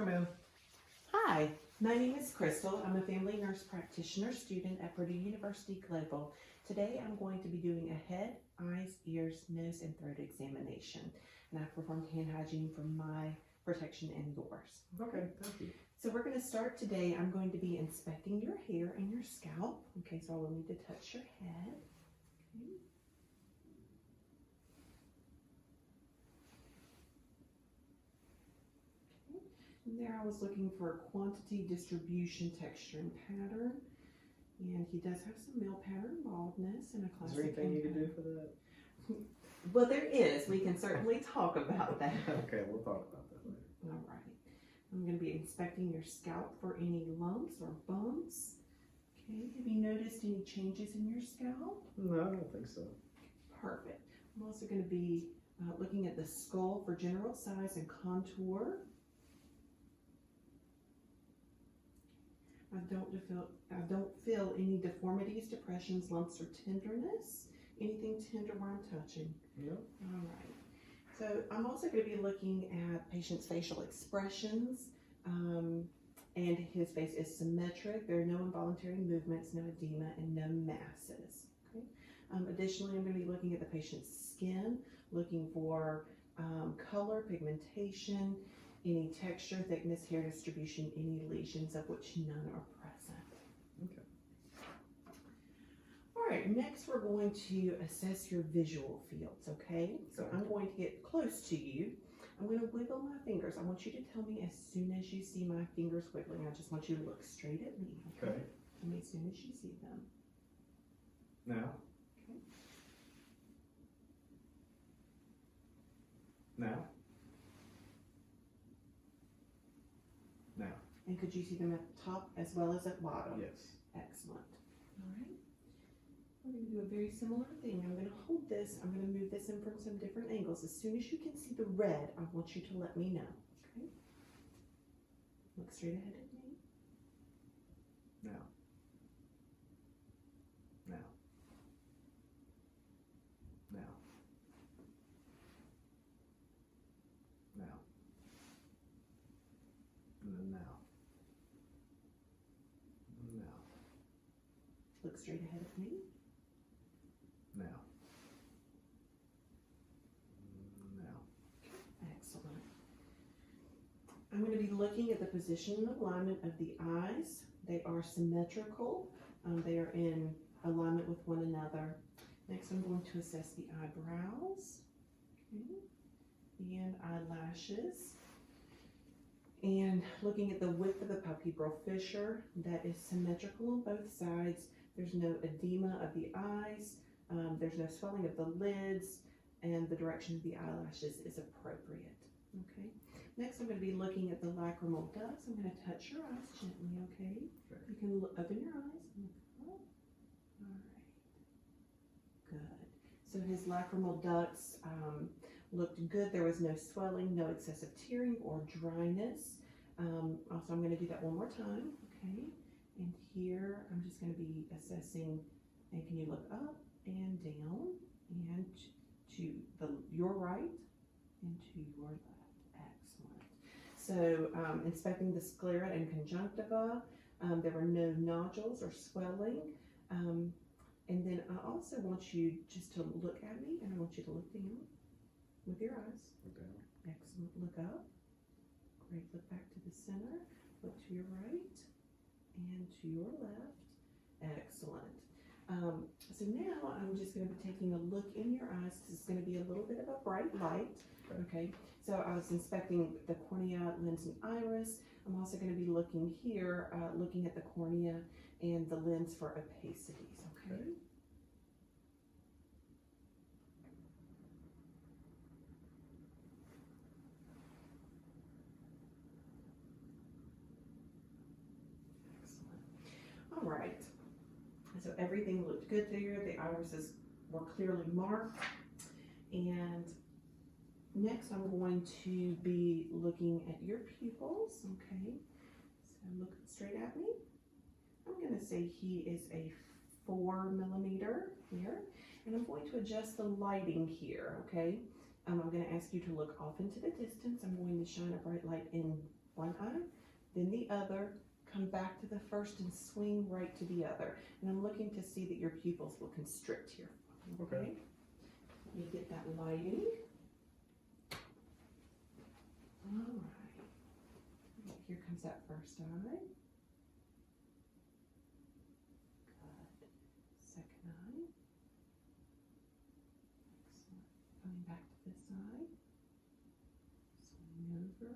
Come in. Hi, my name is Crystal. I'm a family nurse practitioner student at Purdue University Global. Today I'm going to be doing a head, eyes, ears, nose, and throat examination. And I've performed hand hygiene for my protection and yours. Okay, thank you. So we're going to start today. I'm going to be inspecting your hair and your scalp. Okay, so I will need to touch your head. Okay. And there I was looking for quantity, distribution, texture, and pattern. And he does have some male pattern baldness and a classic. Is there anything you can do for that? Well, there is. We can certainly talk about that. Okay, we'll talk about that later. All right. I'm going to be inspecting your scalp for any lumps or bumps. Okay. Have you noticed any changes in your scalp? No, I don't think so. Perfect. I'm also going to be looking at the skull for general size and contour. I don't feel any deformities, depressions, lumps, or tenderness. Anything tender where I'm touching? No. All right. So I'm also going to be looking at patient's facial expressions, and his face is symmetric. There are no involuntary movements, no edema, and no masses. Okay. Additionally, I'm going to be looking at the patient's skin, looking for color, pigmentation, any texture, thickness, hair distribution, any lesions of which none are present. Okay. All right, next we're going to assess your visual fields, okay? So I'm going to get close to you. I'm going to wiggle my fingers. I want you to tell me as soon as you see my fingers wiggling. I just want you to look straight at me, okay? Tell me as soon as you see them. Now. Okay. Now. Now. And could you see them at the top as well as at bottom? Yes. Excellent. All right. We're going to do a very similar thing. I'm going to hold this. I'm going to move this in from some different angles. As soon as you can see the red, I want you to let me know. Okay? Look straight ahead at me. Now. Now. Now. Now. And then now. And now. Look straight ahead at me. Now. Now. Excellent. I'm going to be looking at the position and alignment of the eyes. They are symmetrical. They are in alignment with one another. Next, I'm going to assess the eyebrows, okay, and eyelashes. And looking at the width of the palpebral fissure, that is symmetrical on both sides. There's no edema of the eyes. There's no swelling of the lids, and the direction of the eyelashes is appropriate. Okay. Next, I'm going to be looking at the lacrimal ducts. I'm going to touch your eyes gently. Okay. You can open your eyes and look up. All right. Good. So his lacrimal ducts looked good. There was no swelling, no excessive tearing or dryness. Also, I'm going to do that one more time. Okay. And here, I'm just going to be assessing. And can you look up and down and to your right and to your left? Excellent. So inspecting the sclera and conjunctiva, there were no nodules or swelling. And then I also want you just to look at me, and I want you to look down with your eyes. Look down. Excellent. Look up. Great. Look back to the center. Look to your right and to your left. Excellent. So now I'm just going to be taking a look in your eyes. This is going to be a little bit of a bright light. Okay. So I was inspecting the cornea, lens, and iris. I'm also going to be looking here, looking at the cornea and the lens for opacities. Okay. Excellent. All right. So everything looked good there. The irises were clearly marked. And next I'm going to be looking at your pupils. Okay. So look straight at me. I'm going to say he is a 4 millimeter here. And I'm going to adjust the lighting here. Okay. I'm going to ask you to look off into the distance. I'm going to shine a bright light in one eye, then the other, come back to the first and swing right to the other. And I'm looking to see that your pupils will constrict here. Okay. Let me get that lighting. All right. Here comes that first eye. Good. Second eye. Excellent. Coming back to this eye. Swing over.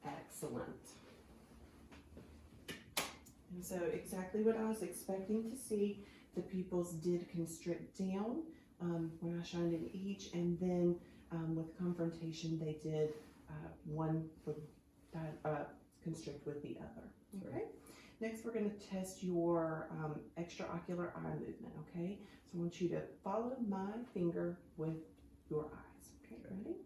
Excellent. And so exactly what I was expecting to see, the pupils did constrict down when I shined in each, and then with confrontation they did one would constrict with the other. Okay. Next we're going to test your extraocular eye movement. Okay. So I want you to follow my finger with your eyes. Okay. Ready?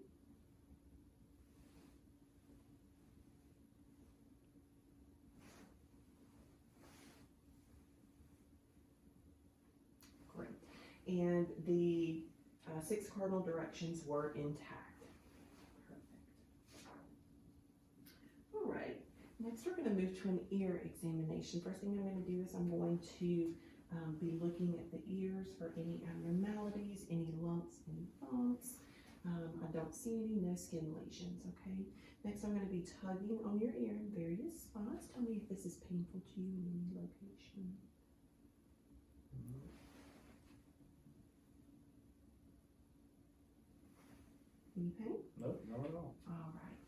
And the 6 cardinal directions were intact. Perfect. All right, next we're going to move to an ear examination. First thing I'm going to do is I'm going to be looking at the ears for any abnormalities, any lumps, any bumps. I don't see any, no skin lesions, okay? Next I'm going to be tugging on your ear in various spots. Tell me if this is painful to you in any location. Any pain? Nope, not at all. All right.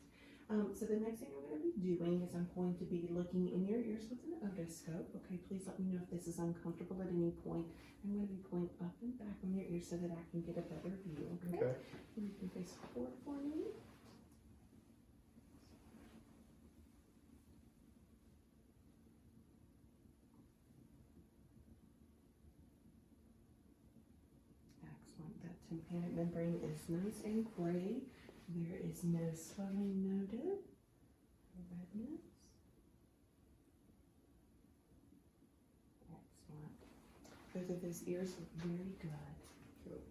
So the next thing I'm going to be doing is I'm going to be looking in your ears with an otoscope. Okay, please let me know if this is uncomfortable at any point. I'm going to be pulling up and back on your ears so that I can get a better view. Okay. Okay. And you can face forward for me. Excellent. That tympanic membrane is nice and gray. There is no swelling noted, no redness. Excellent. Both of those ears look very good.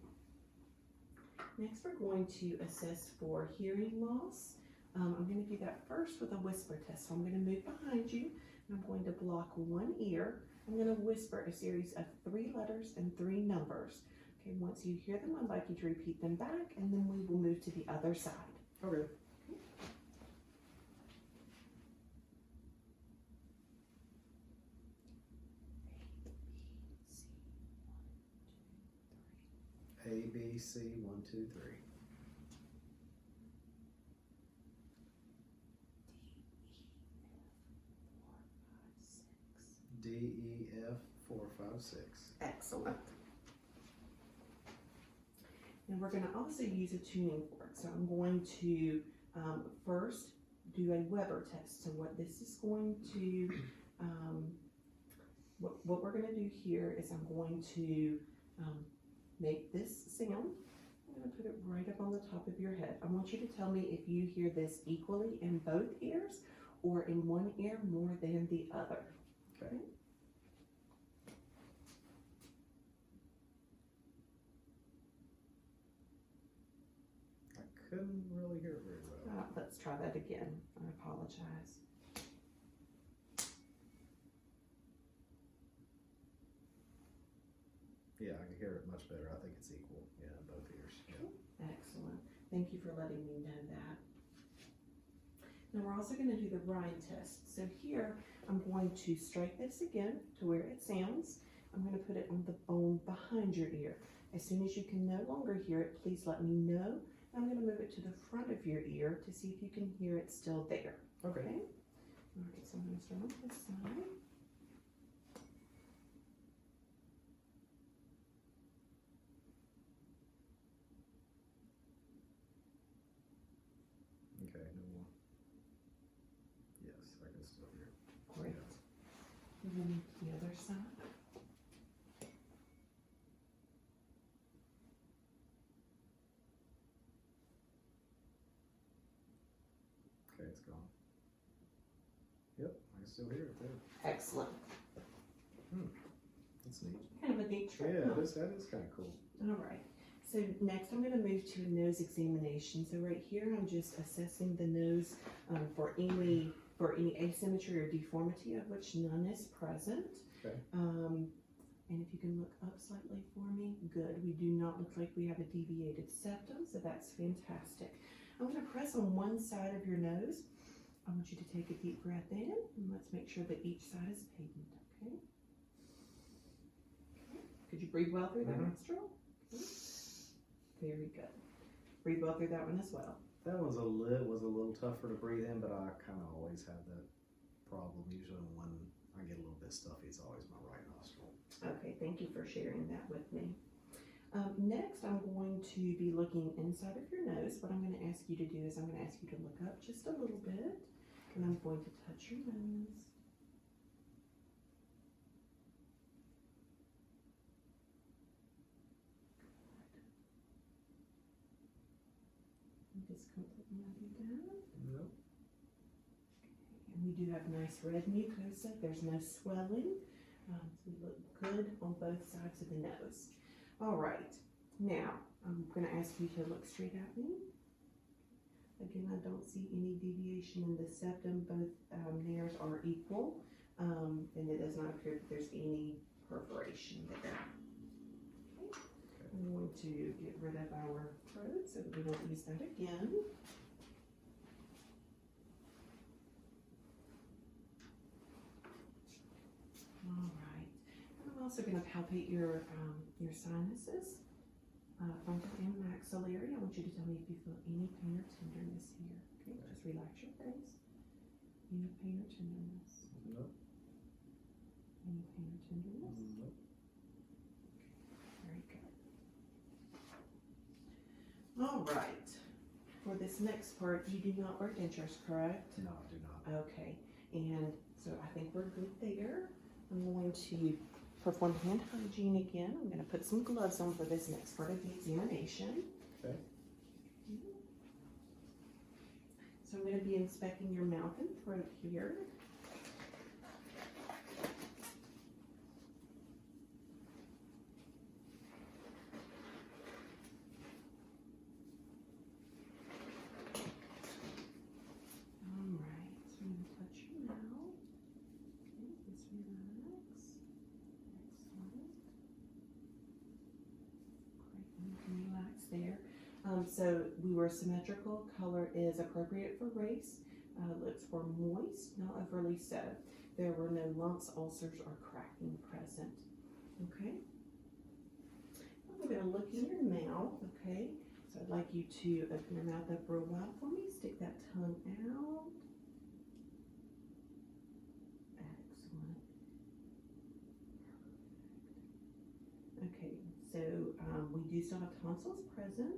Next, we're going to assess for hearing loss. I'm going to do that first with a whisper test. So I'm going to move behind you, and I'm going to block one ear. I'm going to whisper a series of 3 letters and 3 numbers. Okay, once you hear them, I'd like you to repeat them back, and then we will move to the other side. Okay. A, B, C, 1, 2, 3. D, E, F, 4, 5, 6. Excellent. And we're going to also use a tuning fork. So I'm going to first do a Weber test. So what this is going to, what we're going to do here is I'm going to make this sound. I'm going to put it right up on the top of your head. I want you to tell me if you hear this equally in both ears or in one ear more than the other. Okay. I couldn't really hear it very well. Let's try that again. I apologize. Yeah, I can hear it much better. I think it's equal. Yeah, both ears. Yeah. Excellent. Thank you for letting me know that. Now we're also going to do the rhyme test. So here I'm going to strike this again to where it sounds. I'm going to put it on the bone behind your ear. As soon as you can no longer hear it, please let me know. I'm going to move it to the front of your ear to see if you can hear it still there. Okay. All right, so I'm going to start on this side. Okay, no more. Yes, I can still hear it. Great. And then the other side. Okay, it's gone. Yep, I can still hear it there. Excellent. That's neat. Kind of a neat trick. Yeah, huh? that is kind of cool. All right. So next I'm going to move to a nose examination. So right here I'm just assessing the nose for any asymmetry or deformity of which none is present. Okay. And if you can look up slightly for me, good. We do not look like we have a deviated septum, so that's fantastic. I'm going to press on one side of your nose. I want you to take a deep breath in, and let's make sure that each side is patent, okay? Could you breathe well through that nostril? Okay. Very good. Breathe well through that one as well. That was a little tougher to breathe in, but I kind of always have that problem. Usually when I get a little bit stuffy, it's always my right nostril. Okay, thank you for sharing that with me. Next, I'm going to be looking inside of your nose. What I'm going to ask you to do is I'm going to ask you to look up just a little bit, and I'm going to touch your nose. Discomfort maybe down. Nope. And we do have nice red mucosa. There's no swelling. So we look good on both sides of the nose. All right. Now, I'm going to ask you to look straight at me. Again, I don't see any deviation in the septum. Both nares are equal. And it does not appear that there's any perforation there. I'm going to get rid of our probe so that we won't use that again. All right. And I'm also going to palpate your sinuses, frontal and maxillary. I want you to tell me if you feel any pain or tenderness here. Okay, just relax your face. Any pain or tenderness? Nope. Any pain or tenderness? Nope. Very good. All right. For this next part, you do not wear dentures, correct? No, I do not. Okay. And so I think we're good there. I'm going to perform hand hygiene again. I'm going to put some gloves on for this next part of the examination. Okay. So I'm going to be inspecting your mouth and throat here. All right, so I'm going to touch your mouth. Okay, just relax. Excellent. Great, you can relax there. So we were symmetrical. Color is appropriate for race. Lips were moist, not overly so. There were no lumps, ulcers, or cracking present. Okay. I'm going to look in your mouth. Okay. So I'd like you to open your mouth up real wide for me. Stick that tongue out. Excellent. Okay. So we do still have tonsils present.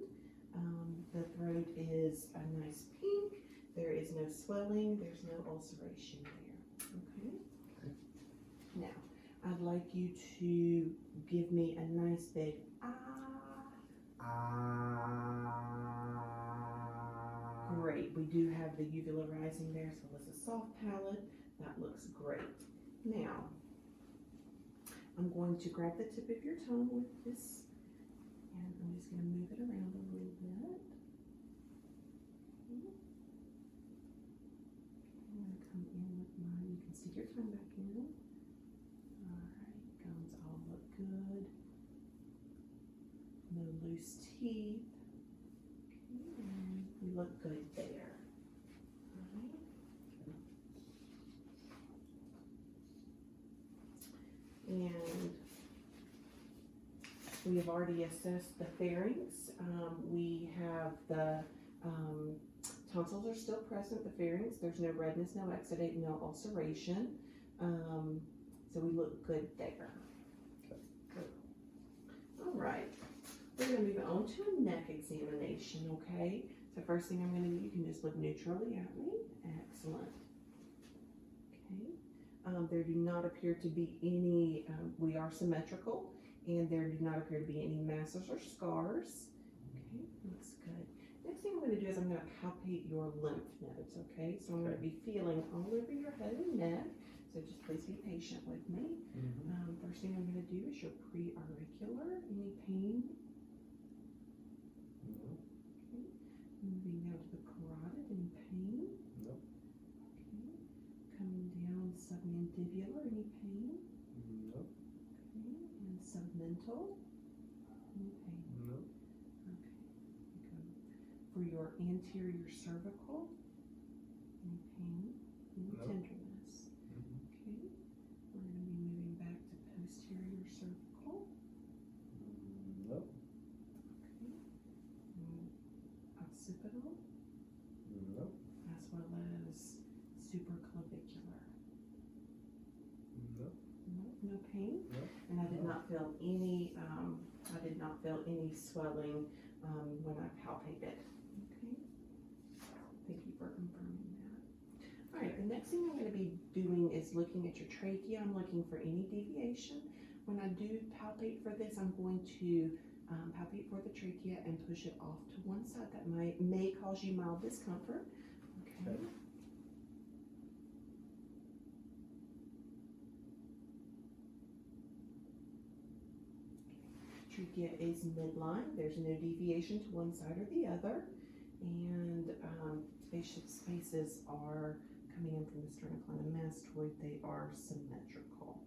The throat is a nice pink. There is no swelling. There's no ulceration there. Okay? Okay. Now, I'd like you to give me a nice big Great. We do have the uvula rising there, so it's a soft palate. That looks great. Now, I'm going to grab the tip of your tongue with this, and I'm just going to move it around a little bit. I'm going to come in with mine. You can stick your tongue back in. All right, gums all look good. No loose teeth. Okay, and we look good there. All right. And we have already assessed the pharynx. We have the tonsils are still present, the pharynx. There's no redness, no exudate, no ulceration. So we look good there. Okay. Good. All right. We're going to move on to a neck examination, okay? So first thing I'm going to do, you can just look neutrally at me. Excellent. Okay. There do not appear to be any, we are symmetrical, and there do not appear to be any masses or scars. Okay, looks good. Next thing I'm going to do is I'm going to palpate your lymph nodes, okay? So I'm going to be feeling all over your head and neck, so just please be patient with me. First thing I'm going to do is your pre-auricular. Any pain? Nope. Okay. Moving down to the carotid, any pain? Nope. Okay. Coming down submandibular, any pain? Nope. Okay. And submental, any pain? Nope. Okay. Good. For your anterior cervical, any pain? Any Nope. tenderness? Okay. We're going to be moving back to posterior cervical. Nope. Okay. Occipital, Nope. as well as supraclavicular. Nope. No pain. Nope. And I did not feel any. Swelling when I palpated. Okay. Thank you for confirming that. All right. The next thing I'm going to be doing is looking at your trachea. I'm looking for any deviation. When I do palpate for this, I'm going to palpate for the trachea and push it off to one side. That may cause you mild discomfort. Okay. Trachea is midline. There's no deviation to one side or the other. And spaces are coming in from the sternocleidomastoid. They are symmetrical.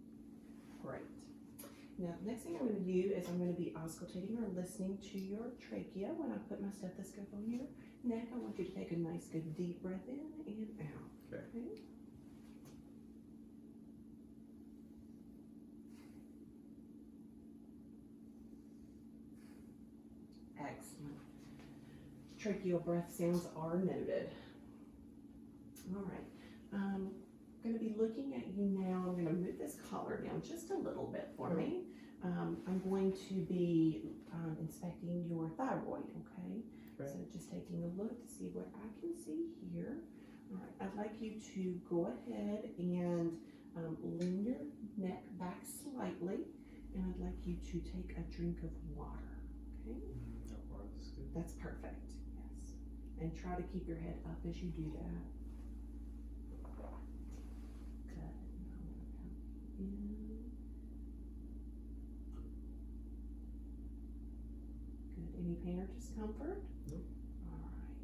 Great. Now, the next thing I'm going to do is I'm going to be auscultating or listening to your trachea. When I put my stethoscope on your neck, I want you to take a nice, good, deep breath in and out. Okay. Excellent. Tracheal breath sounds are noted. All right. I'm going to be looking at you now. I'm going to move this collar down just a little bit for me. I'm going to be inspecting your thyroid, okay? Okay. So just taking a look to see what I can see here. All right. I'd like you to go ahead and lean your neck back slightly, and I'd like you to take a drink of water, okay? That part is good. That's perfect, yes. And try to keep your head up as you do that. Good. Now I'm going to count in. Good. Any pain or discomfort? Nope. All right.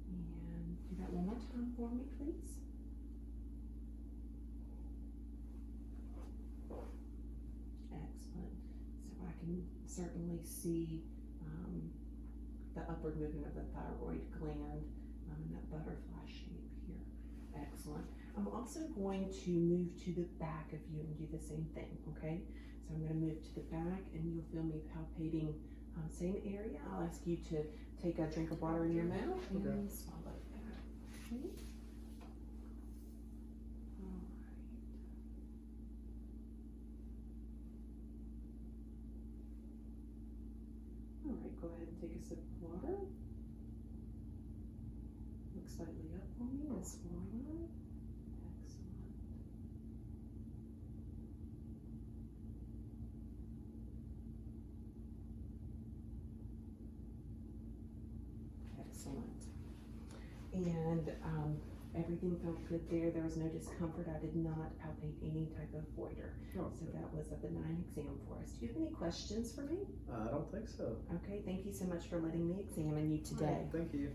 And do that one more time for me, please. Excellent. So I can certainly see the upward movement of the thyroid gland in that butterfly shape here. Excellent. I'm also going to move to the back of you and do the same thing, okay? So I'm going to move to the back and you'll feel me palpating same area. I'll ask you to take a drink of water in your mouth and swallow that. Okay? All right, go ahead and take a sip of water. Look slightly up for me and swallow. Excellent. Excellent. And everything felt good there. There was no discomfort. I did not palpate any type of goiter. Oh, So that was a benign exam for us. Do you have any questions for me? I don't think so. Okay, thank you so much for letting me examine you All today. right, thank you.